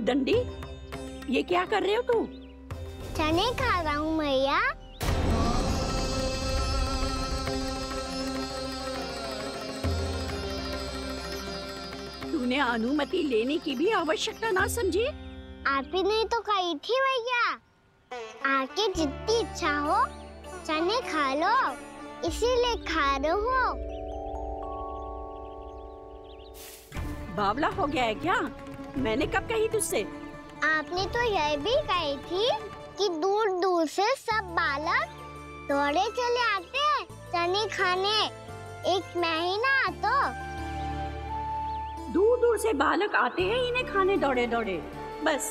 दंडी, ये क्या कर रहे हो तू? चने खा रहा हूँ मैया। तूने अनुमति लेने की भी आवश्यकता ना समझी? आप ही ने तो कही थी भैया, आके जितनी इच्छा हो चने खा लो, इसीलिए खा रहे हो। बावला हो गया है क्या? मैंने कब कही तुझसे? आपने तो यह भी कही थी कि दूर दूर से सब बालक दौड़े चले आते हैं चने खाने, एक महीना तो दूर दूर से बालक आते हैं इन्हें खाने दौड़े दौड़े। बस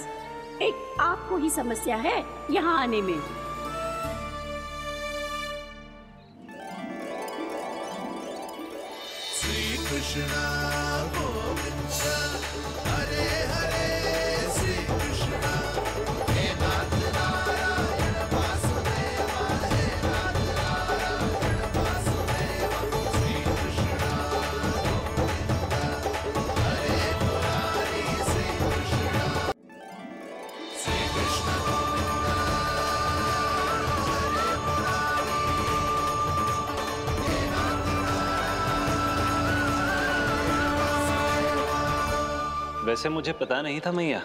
एक आपको ही समस्या है यहाँ आने में। श्री कृष्णा गोविंद हरे हरे, श्री कृष्णा हे नाथ नारायण वासुदेव, हे नाथ नारायण वासुदेव, श्री कृष्णा गोविंद हरे मुरारी, श्री कृष्णा गोविंद हरे मुरारी, हे नाथ वैसे मुझे पता नहीं था मैया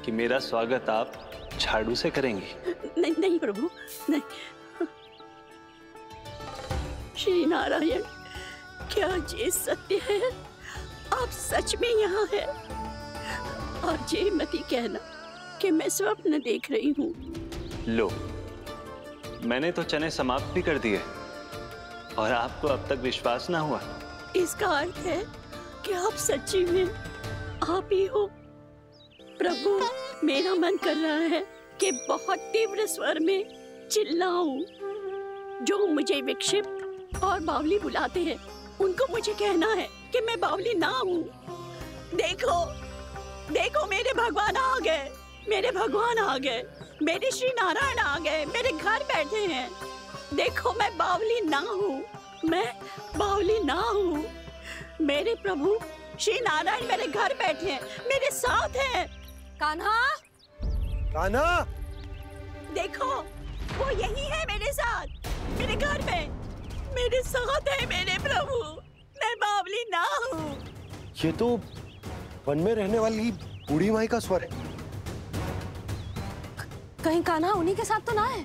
कि मेरा स्वागत आप झाड़ू से करेंगी। नहीं नहीं प्रभु, नहीं। श्री नारायण, क्या ये सत्य है? आप सच में यहाँ हैं? और ये मत ही कहना कि मैं स्वप्न देख रही हूँ। लो, मैंने तो चने समाप्त भी कर दिए और आपको अब तक विश्वास ना हुआ। इसका अर्थ है कि आप सच्ची में आप ही हो। प्रभु, मेरा मन कर रहा है कि बहुत तीव्र स्वर में चिल्लाऊं। जो मुझे विक्षिप्त और बावली बुलाते हैं उनको मुझे कहना है कि मैं बावली ना हूँ। देखो देखो, मेरे भगवान आ गए, मेरे भगवान आ गए, मेरे श्री नारायण आ गए, मेरे घर बैठे हैं। देखो, मैं बावली ना हूँ, मैं बावली ना हूँ। मेरे प्रभु श्री नारायण मेरे घर बैठे हैं, मेरे साथ हैं। कान्हा, कान्हा, देखो वो यही है मेरे साथ, मेरे घर में मेरे साथ है मेरे प्रभु। मैं बावली ना हूँ। ये तो वन में रहने वाली बूढ़ी माई का स्वर है। कहीं कान्हा उन्हीं के साथ तो ना है?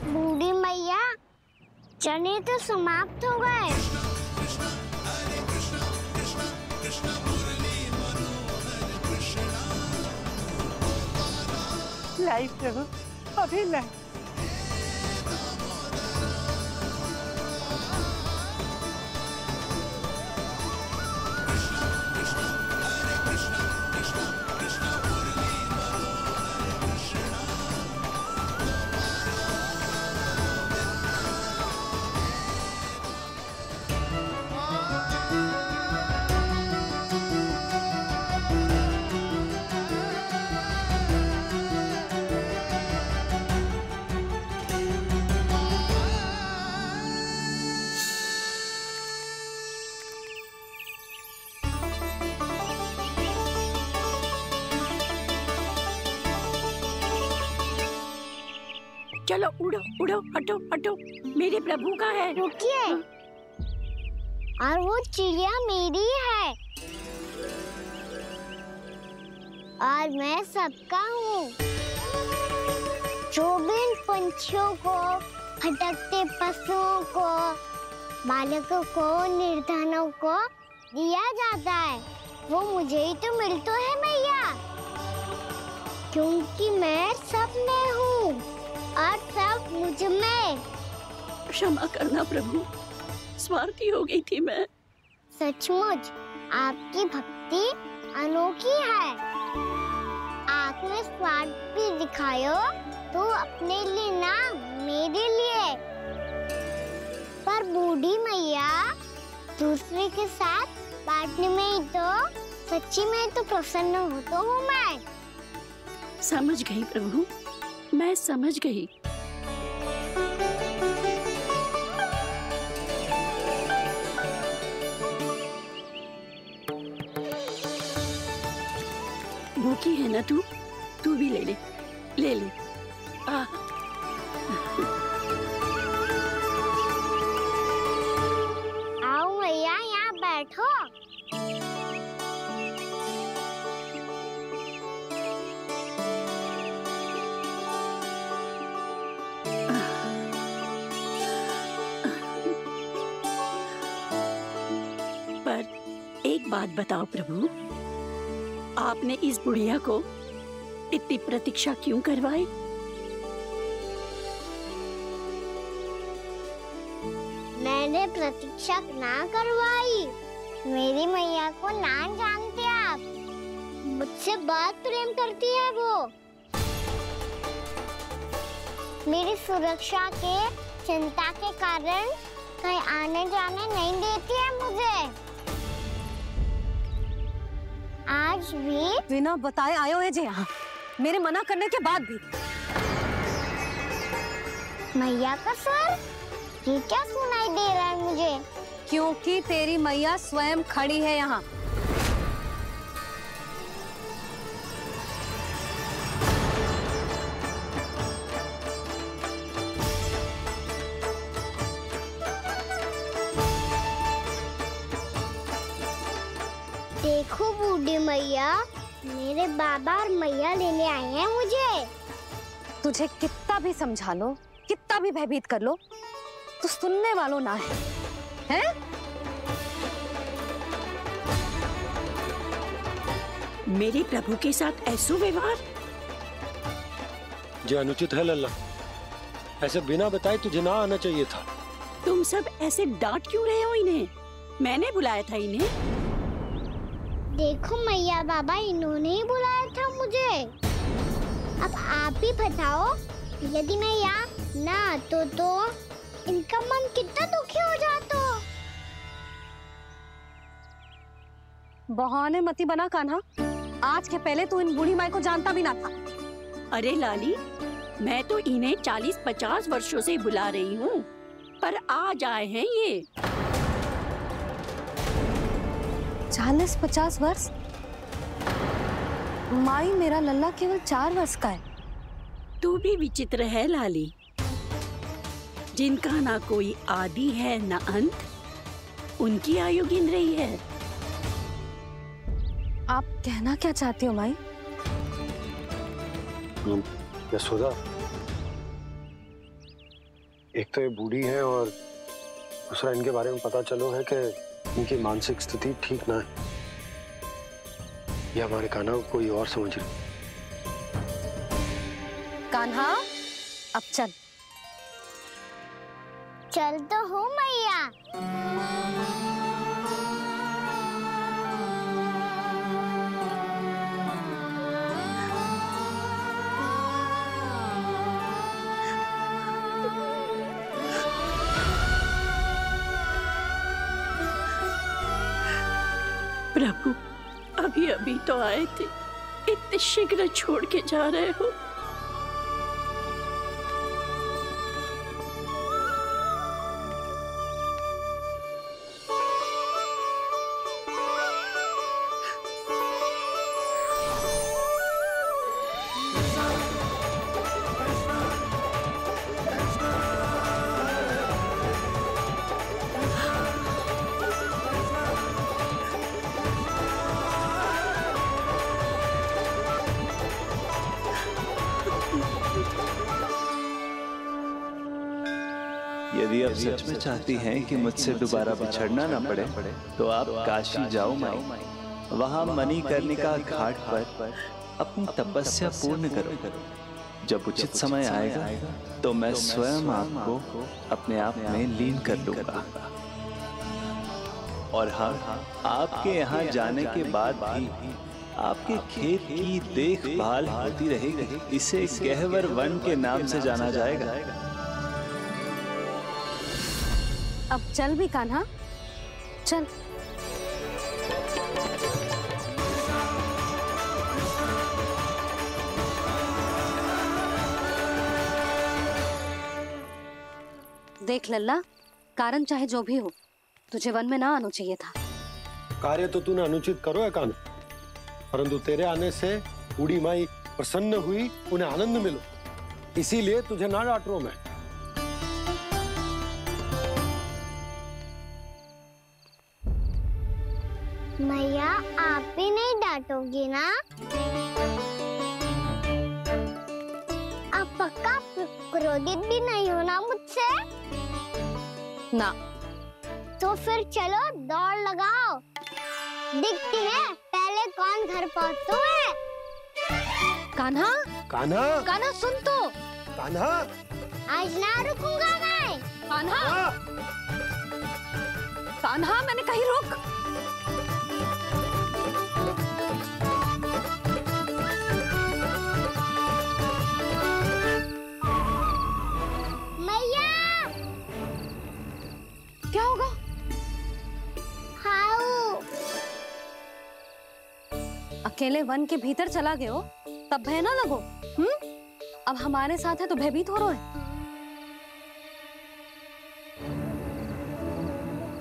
बूढ़ी मैया, चने तो समाप्त हो गए। लाई प्रभु, अभी लाई। चलो उड़ो उड़ो, हटो हटो, मेरे प्रभु का है। रुकिए, और वो चिड़िया मेरी है और मैं सबका हूँ। जो भी इन पंछियों को, भटकते पशुओं को, बालकों को, निर्धनों को दिया जाता है, वो मुझे ही तो मिलता है मैया, क्योंकि मैं सब में हूँ और सब मुझ में। क्षमा करना प्रभु, स्वार्थी हो गई थी मैं। सचमुच आपकी भक्ति अनोखी है। आपने स्वार्थ भी दिखायो तो अपने लिए ना, मेरे लिए। पर बूढ़ी मैया, दूसरे के साथ बांटने में ही तो सच्ची में तो प्रसन्न होता हूँ मैं। समझ गई प्रभु, मैं समझ गई। प्रभु की है ना तू भी ले ले, ले ले। आओ मैया, यहाँ बैठो। पर एक बात बताओ प्रभु, आपने इस बुढ़िया को इतनी प्रतीक्षा क्यों करवाई? मैंने प्रतीक्षा ना करवाई। मेरी मैया को ना जानते आप, मुझसे बहुत प्रेम करती है वो। मेरी सुरक्षा के चिंता के कारण कहीं आने जाने नहीं देती है मुझे। आज भी बिना बताए आयो है जे यहाँ, मेरे मना करने के बाद भी। मैया का स्वर, ये क्या सुनाई दे रहा है मुझे? क्योंकि तेरी मैया स्वयं खड़ी है यहाँ। देखो बूढ़ी मैया, मेरे बाबा और मैया लेने आए हैं मुझे। तुझे कितना भी समझा लो, कितना भी भयभीत कर लो, तो सुनने वालों ना है, हैं? मेरे प्रभु के साथ ऐसा व्यवहार जो अनुचित है लल्ला। ऐसे बिना बताए तुझे ना आना चाहिए था। तुम सब ऐसे डांट क्यों रहे हो इन्हें? मैंने बुलाया था इन्हें। देखो मैया बाबा, इन्होंने ही बुलाया था मुझे। अब आप ही बताओ, यदि मैं यहाँ ना आतो तो इनका मन कितना दुखी हो जाता। बहाने मती बना कान्हा, आज के पहले तू इन बूढ़ी माई को जानता भी ना था। अरे लाली, मैं तो इन्हें 40-50 वर्षों से बुला रही हूँ, पर आज आए हैं ये। 40-50 वर्ष? माई, मेरा लल्ला केवल 4 वर्ष का है। तू भी विचित्र है लाली, जिनका ना कोई आदि है ना अंत, उनकी आयु गिन रही है। आप कहना क्या चाहती हो माई? यशोदा, एक तो ये बूढ़ी है और दूसरा इनके बारे में पता चलो है कि इनकी मानसिक स्थिति ठीक ना है। ये हमारे कान्हा को कोई और समझ रही। कान्हा, अब चल। चल तो हो मैया। प्रभु, अभी अभी तो आए थे, इतने शीघ्र छोड़ के जा रहे हो? यदि आप सच में चाहती हैं कि मुझसे दोबारा बिछड़ना ना पड़े, तो आप काशी जाओ माई। वहां मणिकर्णिका घाट पर अपनी तपस्या पूर्ण करो। जब उचित समय आएगा तो मैं स्वयं आपको अपने आप में लीन कर लूंगा। और हाँ, आपके यहाँ जाने के बाद भी आपके खेत की देखभाल होती रहेगी। इसे गहवर वन के नाम से जाना जाएगा। अब चल भी कान्हा, चल। देख लल्ला, कारण चाहे जो भी हो, तुझे वन में ना आना चाहिए था। कार्य तो तूने अनुचित करो है कान्हा, परंतु तेरे आने से बूढ़ी माई प्रसन्न हुई, उन्हें आनंद मिलो, इसीलिए तुझे ना डांट रहा हूं मैं। मैया आप भी नहीं डांटोगी ना? आप पक्का क्रोधित भी नहीं हो ना मुझसे? ना। तो फिर चलो दौड़ लगाओ, दिखती है पहले कौन घर पहुंचता है। कान्हा, कान्हा, कान्हा सुन तो। कान्हा, आज ना रुकूंगा मैं। कान्हा, हाँ। कान्हा मैंने कही रुक। मैया, क्या होगा? हाउ अकेले वन के भीतर चला गए हो तब भय ना लगो। अब हमारे साथ है तो भयभीत हो रहे हैं।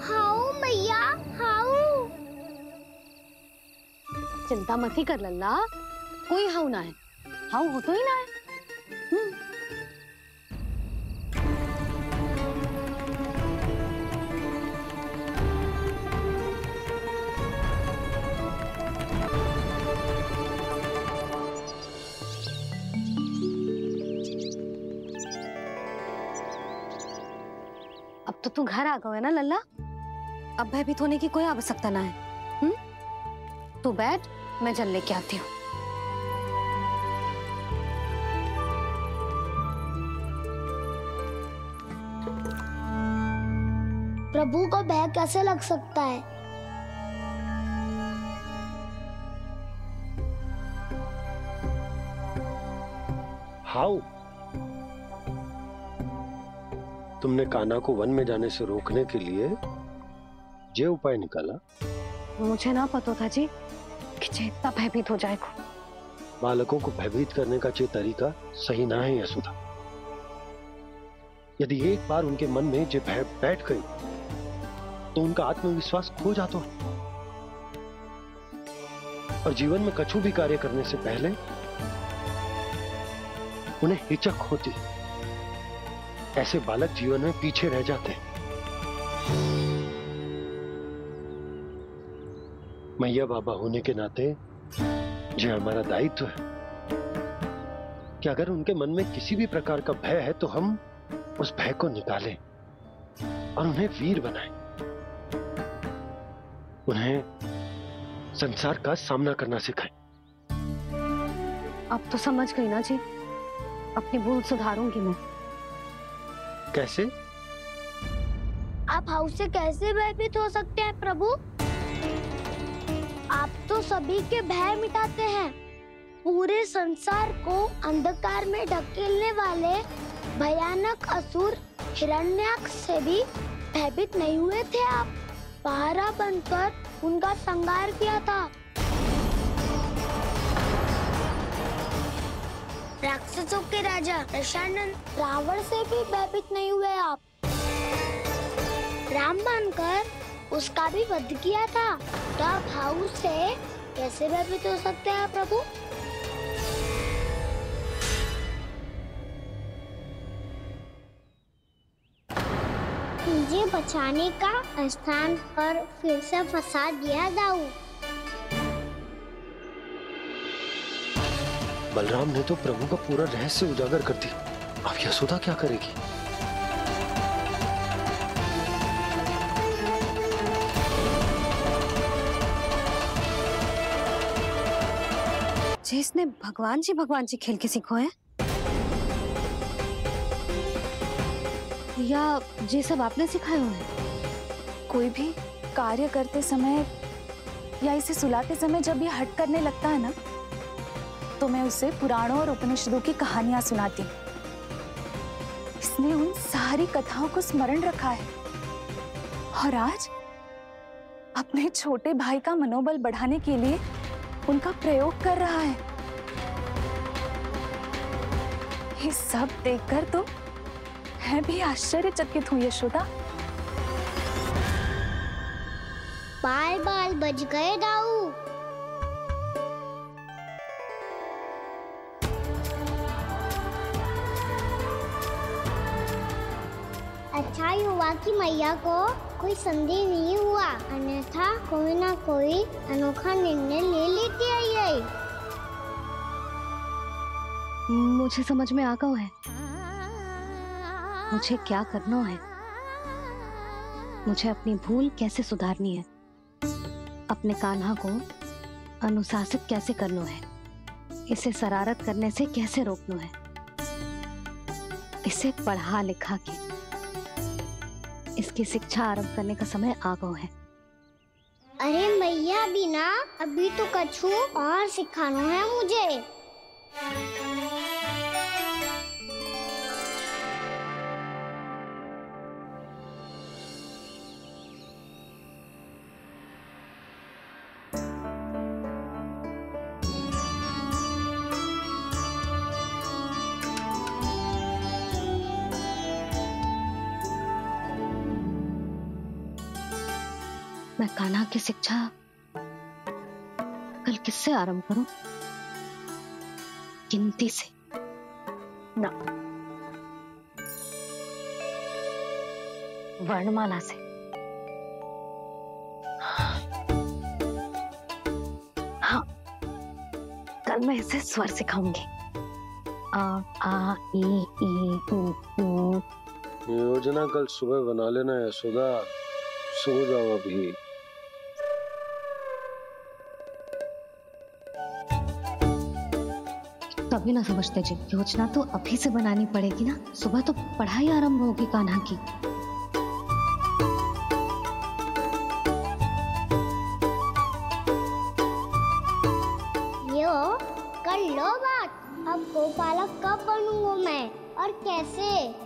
हाउ मैया, हाउ। चिंता मत ही कर लल्ला, कोई हाउ ना है। हाउ हो तो ही ना है। अब तो तू घर आ गया है ना लल्ला, अब भयभीत होने की कोई आवश्यकता ना है। तू बैठ, मैं जल लेके आती हूँ। प्रभु को भय कैसे लग सकता है? हाउ? तुमने कान्हा को वन में जाने से रोकने के लिए ये उपाय निकाला? मुझे ना पता था जी कि जे इतना भयभीत हो जाएगा। बालकों को भयभीत करने का ये तरीका सही ना है यशोदा। यदि एक बार उनके मन में ये भय बैठ गई तो उनका आत्मविश्वास खो जाता है और जीवन में कछु भी कार्य करने से पहले उन्हें हिचक होती। ऐसे बालक जीवन में पीछे रह जाते हैं। मैया बाबा होने के नाते ये हमारा दायित्व है कि अगर उनके मन में किसी भी प्रकार का भय है तो हम उस भय को निकालें और उन्हें वीर बनाएं, उन्हें संसार का सामना करना सिखाएं। अब तो समझ गई ना जी, अपनी भूल सुधारूंगी मैं। कैसे? आप हाउ से कैसे भयभीत हो सकते हैं प्रभु? आप तो सभी के भय मिटाते हैं। पूरे संसार को अंधकार में ढकेलने वाले भयानक असुर हिरण्याक्ष से भी भयभीत नहीं हुए थे आप। पहरा बनकर उनका संहार किया था। राक्षसों के राजा दशानन रावण से भी भयभीत नहीं हुए आप। राम बनकर उसका भी वध किया था। तो आप हाउ से कैसे भयभीत हो सकते हैं प्रभु? मुझे बचाने का स्थान पर फिर से फंसा दिया दाऊ। बलराम ने तो प्रभु का पूरा रहस्य उजागर कर दिया। अब यशोदा क्या करेगी? जिसने भगवान जी खेल के सीखो है, या ये सब आपने सिखाए हुए हैं? कोई भी कार्य करते समय या इसे सुलाते समय जब ये हट करने लगता है ना, तो मैं उसे पुराणों और उपनिषदों की कहानियां सुनाती हूँ। इसने उन सारी कथाओं को स्मरण रखा है और आज अपने छोटे भाई का मनोबल बढ़ाने के लिए उनका प्रयोग कर रहा है। ये सब देखकर तो मैं भी आश्चर्यचकित हूँ यशोदा। बाल बाल बज गए दाऊ। अच्छा ही हुआ कि मैया को कोई संदेह नहीं हुआ, अन्यथा कोई ना कोई अनोखा निर्णय ले लेती है ये। मुझे समझ में आ गया है मुझे क्या करना है। मुझे अपनी भूल कैसे सुधारनी है, अपने कान्हा को अनुशासित कैसे करना है, इसे शरारत करने से कैसे रोकना है, इसे पढ़ा लिखा के इसकी शिक्षा आरंभ करने का समय आ गया है। अरे मैया बिना अभी तो कछु और सिखाना है मुझे। मैं कान्हा की शिक्षा कल किससे आरंभ करूं? गिनती से ना, वर्णमाला से। हाँ, कल मैं इसे स्वर सिखाऊंगी। आ ई ऊ ऊ। योजना कल सुबह बना लेना यशोदा, सो जाओ अभी। तभी ना समझते जी, योजना तो अभी से बनानी पड़ेगी ना, सुबह तो पढ़ाई आरंभ होगी कान्हा की। यो कर लो बात, अब गोपालक कब बनूंगा मैं और कैसे?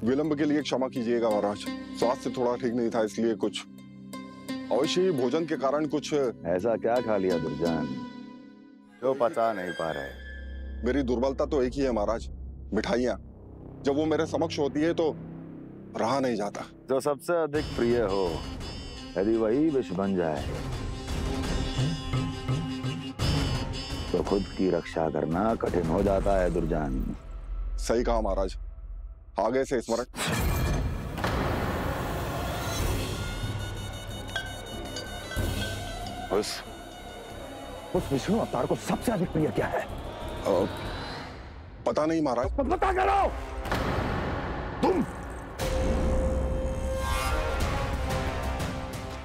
विलंब के लिए क्षमा कीजिएगा महाराज, स्वास्थ्य थोड़ा ठीक नहीं था इसलिए कुछ अवश्य ही भोजन के कारण कुछ। ऐसा क्या खा लिया दुर्जन जो पचा नहीं पा रहे? मेरी दुर्बलता तो एक ही है महाराज, मिठाइयाँ। जब वो मेरे समक्ष होती है तो रहा नहीं जाता। जो सबसे अधिक प्रिय हो, यदि वही विष बन जाए तो खुद की रक्षा करना कठिन हो जाता है दुर्जन। सही कहा महाराज, आगे से स्मरण। उस विष्णु अवतार को सबसे अधिक प्रिय क्या है? पता नहीं महाराज। पता करो।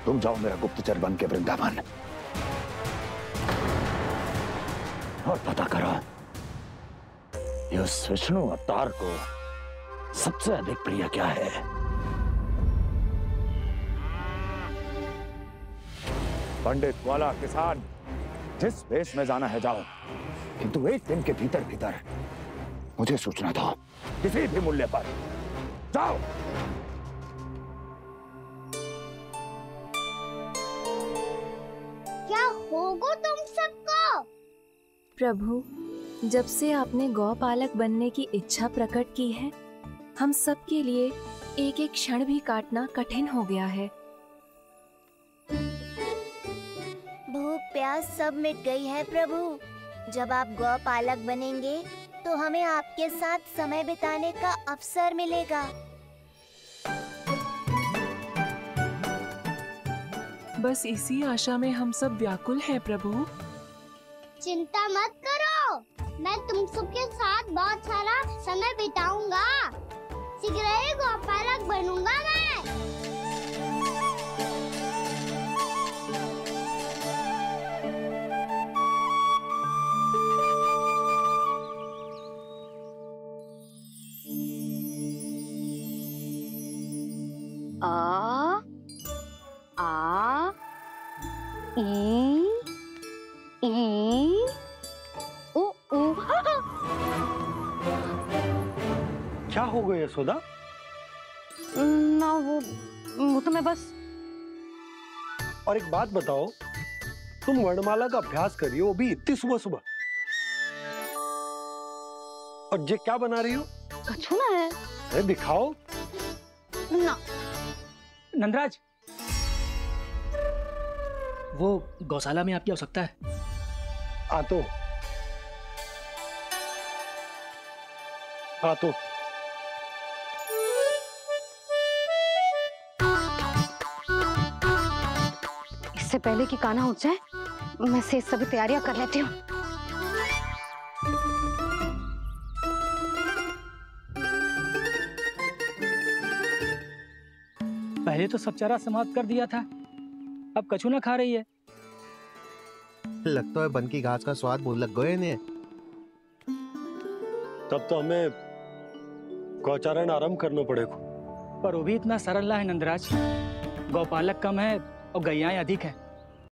तुम जाओ मेरा गुप्तचर बन के वृंदावन और पता करो इस विष्णु अवतार को सबसे अधिक प्रिय क्या है। पंडित वाला किसान जिस वेश में जाना है जाओ, किंतु एक दिन के भीतर भीतर मुझे सूचना दो, किसी भी मूल्य पर जाओ। क्या होगा तुम सबको? प्रभु, जब से आपने गौपालक बनने की इच्छा प्रकट की है, हम सब के लिए एक एक क्षण भी काटना कठिन हो गया है। भूख प्यास सब मिट गई है प्रभु। जब आप गौपालक बनेंगे तो हमें आपके साथ समय बिताने का अवसर मिलेगा। बस इसी आशा में हम सब व्याकुल हैं प्रभु। चिंता मत करो, मैं तुम सबके साथ बहुत सारा समय बिताऊंगा। शीघ्र ही गोपालक बनूंगा मैं। आ ई ओ ओ। क्या हो गया यशोदा? ना वो तो मैं बस। और एक बात बताओ, तुम वर्णमाला का अभ्यास करिए, वो भी इतनी सुबह सुबह। और ये क्या बना रही हो? कछुआ है। अरे दिखाओ ना। नंदराज, वो गौशाला में आपकी आवश्यकता है। आ तो इससे पहले कि कान्हा उठ जाए, मैं से सभी तैयारियां कर लेती हूँ। पहले तो सब चारा समाप्त कर दिया था, अब कछू ना खा रही है। लगता है बन की घास का स्वाद भूल लग गए ने। तब तो हमें गौचारण आरंभ करना पड़ेगा। पर वो भी इतना सरल है नंदराज। गौपालक कम है और गैयाएं अधिक है।